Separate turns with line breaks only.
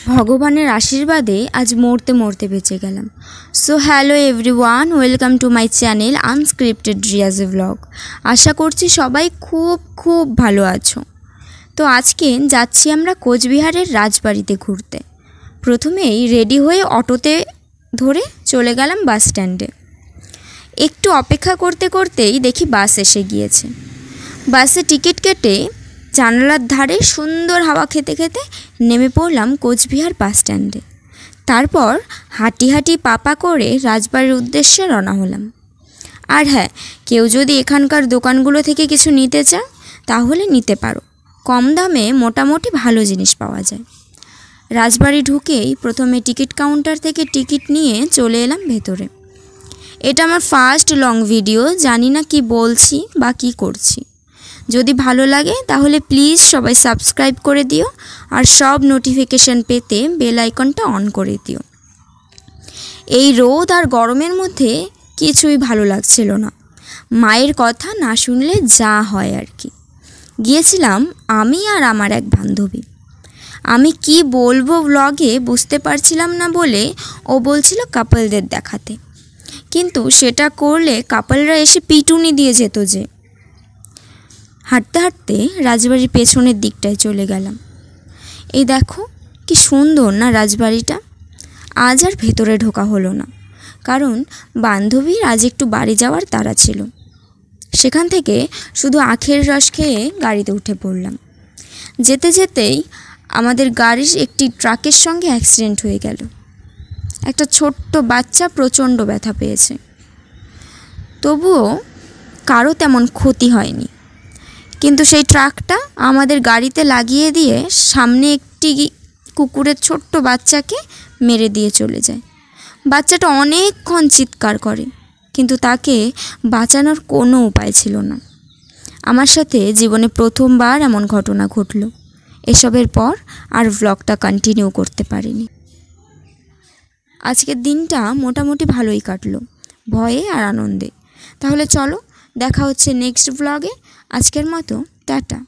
ভগবানের আশীর্বাদে আজ মরতে মরতে বেঁচে গেলাম। So hello everyone, welcome to my channel unscripted Riyaz blog. আশা করছি সবাই খুব খুব ভালো আছো। তো আজকে যাচ্ছি আমরা কোচবিহারের রাজবাড়িতে ঘুরতে। প্রথমেই রেডি হয়ে অটোতে ধরে চলে গেলাম বাস স্ট্যান্ডে। একটু অপেক্ষা করতে করতেই দেখি বাস এসে গিয়েছে। বাসে টিকিট কেটে জানালার ধারে সুন্দর হাওয়া খেতে খেতে নেমে পড়লাম কোচবিহার বাস স্ট্যান্ডে। তারপর হাঁটি হাঁটি পাপা করে রাজবাড়ির উদ্দেশ্যে রওনা হলাম। আর হ্যাঁ, কেউ যদি এখানকার দোকানগুলো থেকে কিছু নিতে চাও তাহলে নিতে পারো, কম দামে মোটামুটি ভালো জিনিস পাওয়া যায়। রাজবাড়ি ঢুকেই প্রথমে টিকিট কাউন্টার থেকে টিকিট নিয়ে চলে এলাম ভেতরে। এটা আমার ফার্স্ট লং ভিডিও, জানি না কি বলছি বা কী করছি। যদি ভালো লাগে তাহলে প্লিজ সবাই সাবস্ক্রাইব করে দিও আর সব নোটিফিকেশান পেতে বেল আইকনটা অন করে দিও। এই রোদ আর গরমের মধ্যে কিছুই ভালো লাগছিল না। মায়ের কথা না শুনলে যা হয় আর কি। গিয়েছিলাম আমি আর আমার এক বান্ধবী। আমি কি বলবো ব্লগে বুঝতে পারছিলাম না বলে ও বলছিল কাপলদের দেখাতে, কিন্তু সেটা করলে কাপলরা এসে পিটুনি দিয়ে যেত যে। হাঁটতে হাঁটতে রাজবাড়ির পেছনের দিকটায় চলে গেলাম। এই দেখো কি সুন্দর না রাজবাড়িটা। আজ আর ভেতরে ঢোকা হলো না, কারণ বান্ধবীর আজ একটু বাড়ি যাওয়ার তাড়া ছিল। সেখান থেকে শুধু আখের রস খেয়ে গাড়িতে উঠে পড়লাম। যেতে যেতেই আমাদের গাড়ির একটি ট্রাকের সঙ্গে অ্যাক্সিডেন্ট হয়ে গেল। একটা ছোট্ট বাচ্চা প্রচণ্ড ব্যথা পেয়েছে, তবুও কারো তেমন ক্ষতি হয়নি। কিন্তু সেই ট্রাকটা আমাদের গাড়িতে লাগিয়ে দিয়ে সামনে একটি কুকুরের ছোট্ট বাচ্চাকে মেরে দিয়ে চলে যায়। বাচ্চাটা অনেকক্ষণ চিৎকার করে, কিন্তু তাকে বাঁচানোর কোনো উপায় ছিল না। আমার সাথে জীবনে প্রথমবার এমন ঘটনা ঘটল। এসবের পর আর ব্লগটা কন্টিনিউ করতে পারিনি। আজকের দিনটা মোটামুটি ভালোই কাটলো, ভয়ে আর আনন্দে। তাহলে চলো দেখা হচ্ছে নেক্সট ব্লগে। আজকের মতো টাটা।